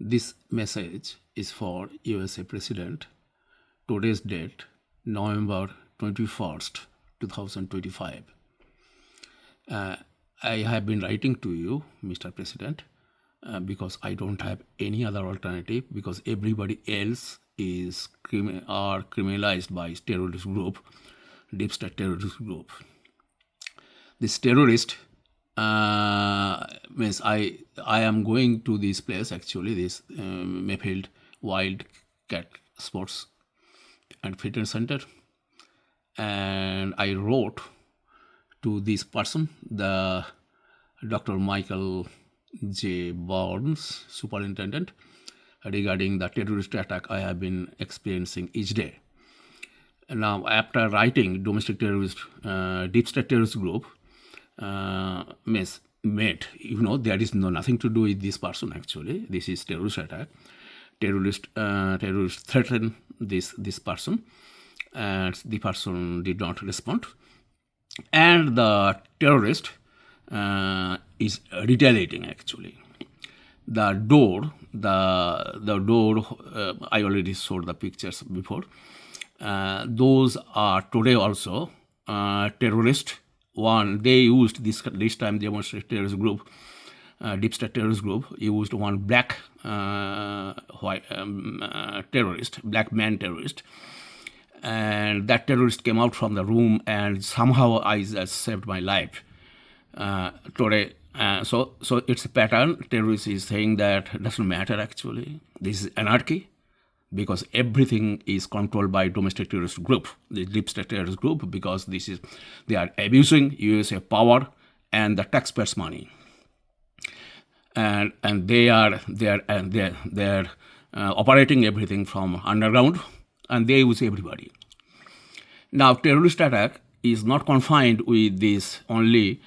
This message is for USA President. Today's date, November 21st, 2025. I have been writing to you, Mr. President, because I don't have any other alternative, because everybody else is criminalized by terrorist group, deep state terrorist group. This terrorist means I am going to this place actually, this Mayfield Wildcat Sports and Fitness Center, and I wrote to this person, the Dr. Michael J. Barnes, superintendent, regarding the terrorist attack I have been experiencing each day. Now, after writing domestic terrorist, deep state terrorist group, made, there is nothing to do with this person actually. This is terrorist attack. Terrorist threatened this person, and the person did not respond. And the terrorist is retaliating actually. The door, I already showed the pictures before. Those are today also terrorist. One, they used this time demonstrated terrorist group, deep state terrorist group, used one black terrorist, black man terrorist, and that terrorist came out from the room, and somehow I saved my life today. So it's a pattern. Terrorist is saying that doesn't matter actually. This is anarchy, because everything is controlled by domestic terrorist group, the deep state terrorist group, because they are abusing USA power and the taxpayers' money, and they are operating everything from underground, and they use everybody. Now, terrorist attack is not confined with this only.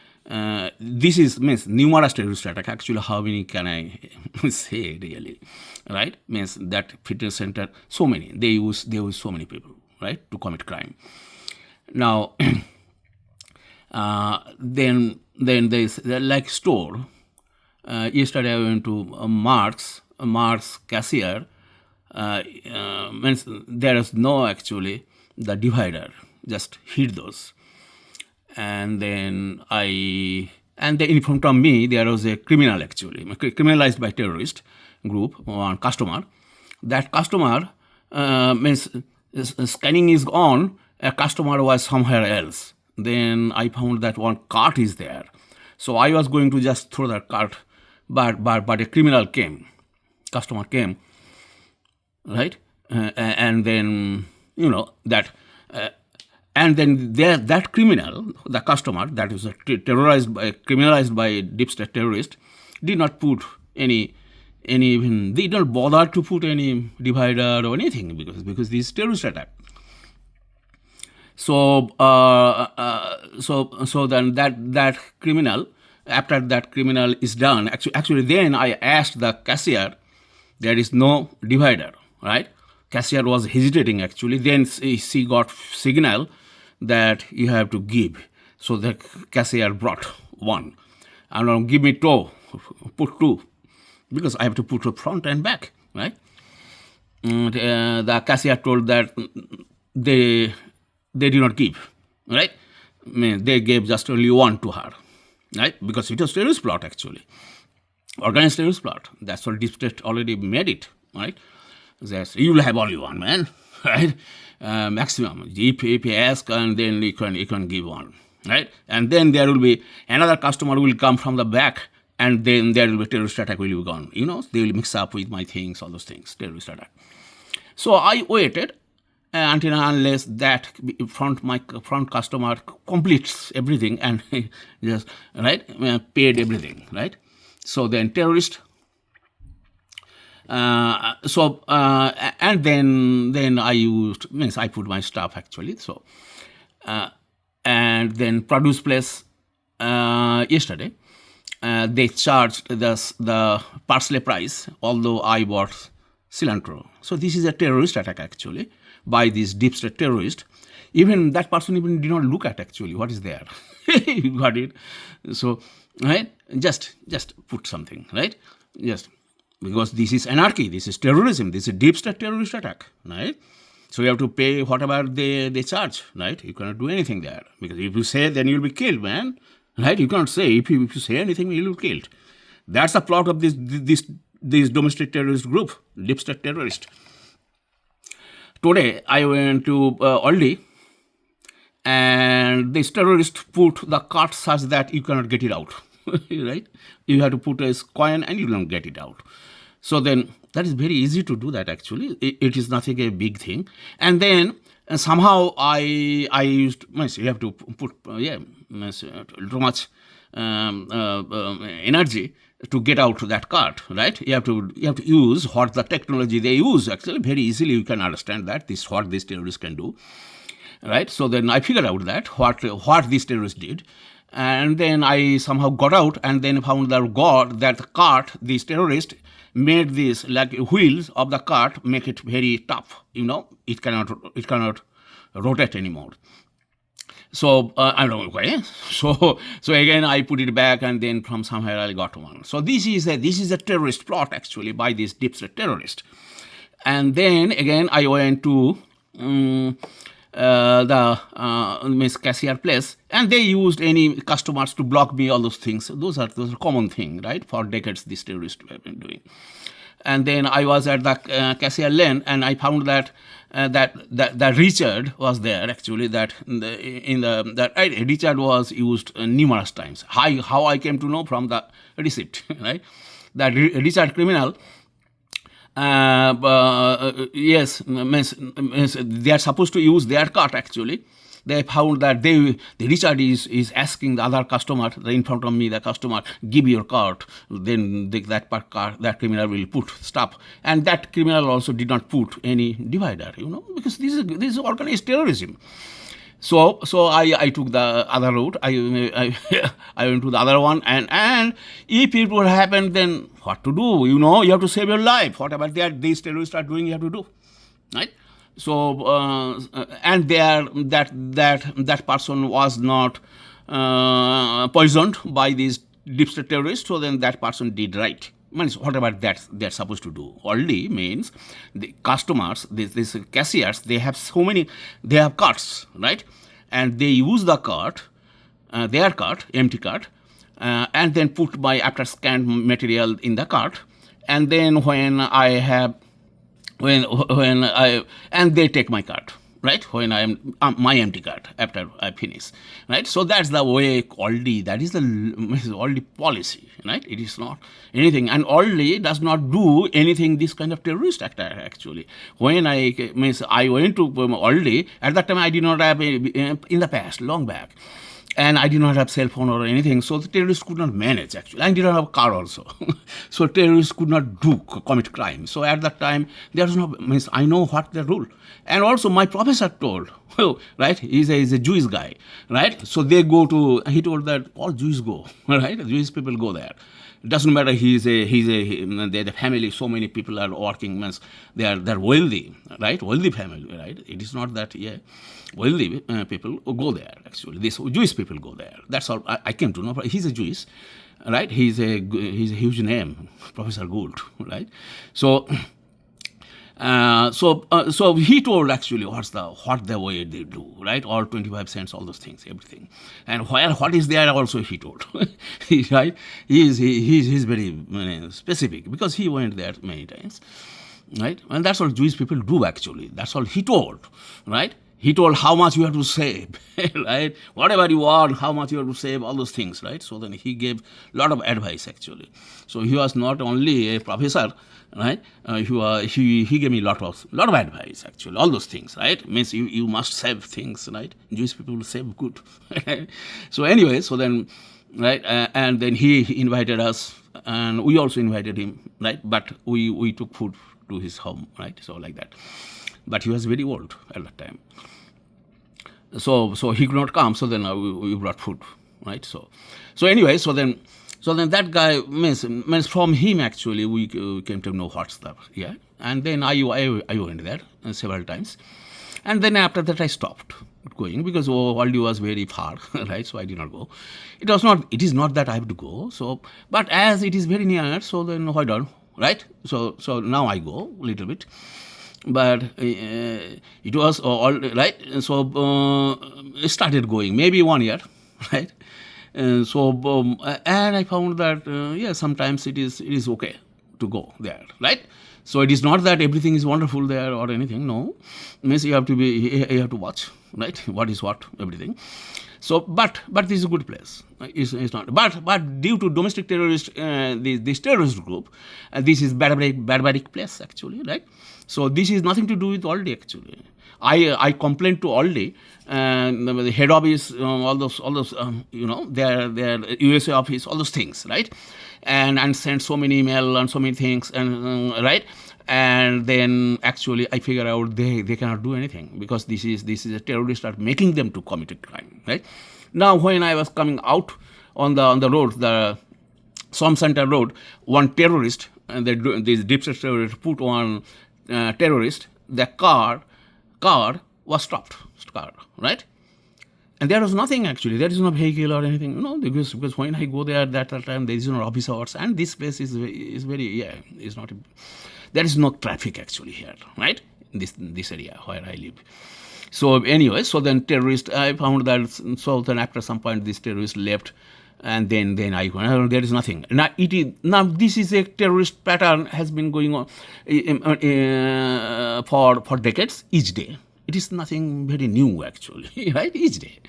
This means numerous terrorist attack. Actually, how many can I say really, right? Means that fitness center, so many. They use so many people, right, to commit crime. Now, then there's like store. Yesterday I went to Mark's cashier. Means there is no actually the divider. Just hit those. And then in front of me there was a criminal actually, criminalized by terrorist group, one customer. That customer means scanning is on, a customer was somewhere else. Then I found that one cart is there. So I was going to just throw that cart, but a criminal came, customer came, right? And then, that... and then that criminal, the customer that was criminalized by deep state terrorist, did not put they don't bother to put any divider or anything because this is terrorist attack. So then that criminal, after that criminal is done, actually then I asked the cashier, there is no divider, right? Cashier was hesitating actually. Then she got signal that you have to give. So the cashier brought one. And give me two, put two, because I have to put the front and back, right? And, the cashier told that they did not give, right? I mean, they gave just only one to her, right? Because it was terrorist plot actually, organized terrorist plot. That's what deep state already made it, right? You will have only one, man, right? Maximum. If you ask, and then you can give one, right? And then there will be another customer will come from the back, and then there will be terrorist attack will be gone. They will mix up with my things, all those things, terrorist attack. So I waited until unless that front customer completes everything and just paid everything, right? So then terrorist. And then I put my stuff actually. So and then produce place yesterday they charged the parsley price, although I bought cilantro. So this is a terrorist attack actually by this deep state terrorist. Even that person even did not look at actually what is there. You got it. So right, just put something, right? Just because this is anarchy, this is terrorism, this is deep state terrorist attack, right? So you have to pay whatever they charge, right? You cannot do anything there, because if you say, then you'll be killed, man, right? You can't say, if you say anything, you'll be killed. That's the plot of this domestic terrorist group, deep state terrorist. Today, I went to Aldi, and this terrorist put the cart such that you cannot get it out, right? You have to put a coin and you don't get it out. So then that is very easy to do that, actually. It is nothing a big thing. And then somehow I used, you have to put, too much energy to get out that cart, right? You have to use what the technology they use, actually. Very easily you can understand that, what these terrorists can do, right? So then I figured out that what these terrorists did. And then I somehow got out and then found that the cart, these terrorists, made this, like wheels of the cart, make it very tough. It cannot rotate anymore. So I don't know why. So again I put it back, and then from somewhere I got one. So this is a terrorist plot, actually, by this deep state terrorist. And then again I went to the cashier place, and they used any customers to block me, all those things. Those are common thing, right? For decades these terrorists have been doing. And then I was at the cashier lane, and I found that that Richard was there, actually. Richard was used numerous times. How I came to know? From the receipt, right? That Richard criminal. Yes, they are supposed to use their cart, actually. They found that the Richard is asking the other customer, in front of me, the customer, give your cart. Then that criminal will put stuff. And that criminal also did not put any divider, because this is organized terrorism. So I took the other route. I went to the other one, and if it would happen, then what to do? You have to save your life. Whatever these terrorists are doing, you have to do, right? So and that person was not poisoned by these deep state terrorists. So then that person did right. Whatever they're supposed to do. Only means the customers, these cashiers, they have carts, right? And they use the cart, their cart, empty cart, and then put after scanned material in the cart. And then and they take my cart, right? When I am my empty cart after I finish, right? So that's the way Aldi. That is the Aldi policy, right? It is not anything, and Aldi does not do anything this kind of terrorist attack. Actually, when I went to Aldi, at that time I did not have in the past, long back. And I did not have cell phone or anything, so the terrorists could not manage, actually. I did not have a car also. So terrorists could not commit crime. So at that time, there was no, I know what the rule. And also my professor told, right, he's a Jewish guy, right? So he told that all Jews go, right? Jewish people go there. It doesn't matter. The family. So many people are working. They're wealthy, right? Wealthy family, right? It is not that wealthy people go there. Actually, these Jewish people go there. That's all I came to know. He's a Jewish, right? He's a huge name, Professor Gould, right? So he told, actually, what the way they do, right? All 25 cents, all those things, everything, and what is there also he told, right? He's very specific, because he went there many times, right? And that's all Jewish people do, actually. That's all he told, right? He told how much you have to save, right? Whatever you want, how much you have to save, all those things, right? So then he gave a lot of advice, actually. So he was not only a professor, right? He gave me a lot of advice, actually, all those things, right? Means you must save things, right? Jewish people will save good. So anyway, so then, right, and then he invited us, and we also invited him, right? But we took food to his home, right? So like that. But he was very old at that time. So he could not come. So then we brought food, right? So anyway, so then that guy means from him, actually we came to know what's the And then I went there several times, and then after that I stopped going, because Aldi was very far, right? So I did not go. It is not that I have to go. So, but as it is very near, so then why right? So now I go a little bit, but it was all right. So it started going maybe 1 year, right? And I found that sometimes it is okay to go there, right? So it is not that everything is wonderful there or anything. No, means you have to watch, right? What is what, everything. So, but this is a good place. It's not. But due to domestic terrorist, this terrorist group, this is barbaric place actually, right? So this is nothing to do with Aldi actually. I complained to Aldi, the head office, all those their USA office, all those things, right? And sent so many email and so many things, and right. And then actually I figure out they cannot do anything because this is a terrorist are making them to commit a crime, right? Now when I was coming out on the road, the Som Center Road, one terrorist, and these deep state terrorists put one terrorist, the car was stopped, right? And there was nothing actually. There is no vehicle or anything, because when I go there at that time, there is no office hours, and this place is very it's not. There is no traffic actually here, right? In this area where I live. So anyway, so then terrorists, I found that. So then after some point, this terrorist left, and then I went. There is nothing. Now this is a terrorist pattern has been going on for decades. Each day, it is nothing very new actually, right? Each day,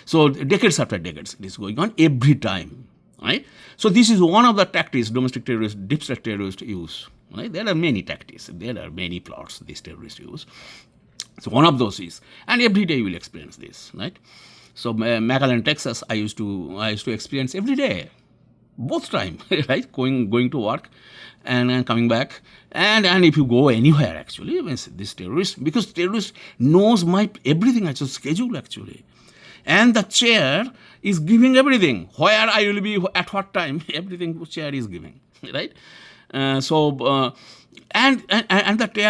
so decades after decades, it is going on every time, right? So this is one of the tactics domestic terrorists, deep state terrorists use. Right? There are many tactics. There are many plots these terrorists use. So one of those is, and every day you will experience this, right? So McAllen, Texas, I used to experience every day, both time, right? Going to work and coming back, and if you go anywhere actually, this terrorist, because terrorist knows my everything, actually schedule actually, and the chair is giving everything. Where I will be at what time, everything chair is giving, right? And the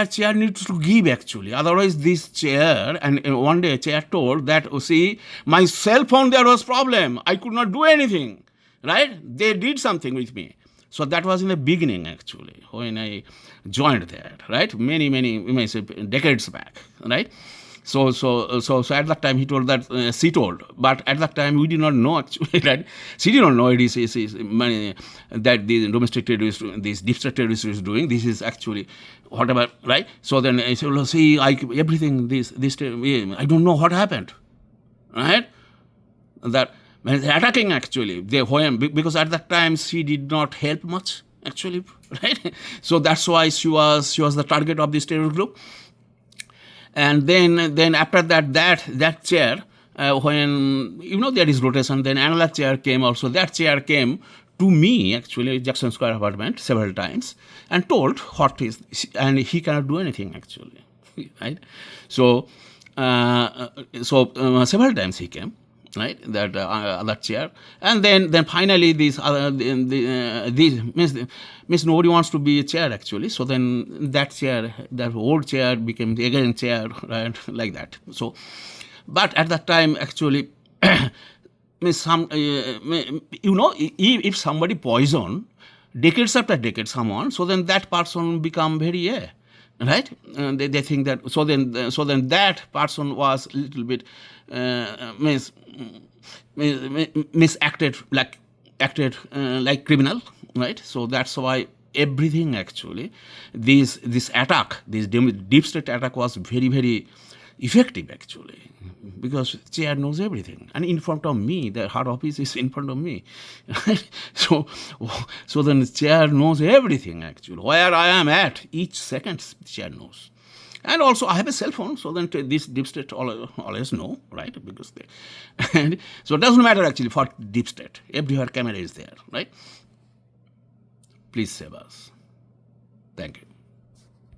chair needs to give actually. Otherwise, this chair, and one day chair told that, see, my cell phone there was problem. I could not do anything, right? They did something with me. So that was in the beginning actually when I joined there, right? Many decades back, right? So at that time he told that she told, but at that time we did not know actually that she did not know it is that the domestic terrorists, these deep state terrorists is doing. This is actually whatever, right? So then I said, well, see, everything this I don't know what happened, right? That attacking actually because at that time she did not help much actually, right? So that's why she was the target of this terror group. And then after that chair, when there is rotation, then another chair came also. That chair came to me actually, Jackson Square apartment, several times, and told what is, and he cannot do anything actually, right? So several times he came, right? That other chair, and then finally these means nobody wants to be a chair actually. So then that old chair became the again chair, right? Like that. So, but at that time actually, means if somebody poison decades after decades someone, so then that person become very right? They think that. So then that person was a little bit acted like criminal, right? So that's why everything actually, this attack, this deep state attack was very, very effective actually, because chair knows everything, and in front of me, the heart office is in front of me, right? So then the chair knows everything actually, where I am at each second, chair knows. And also I have a cell phone, so then this deep state always know, right? Because and so it doesn't matter actually for deep state, everywhere camera is there, right? Please save us. Thank you.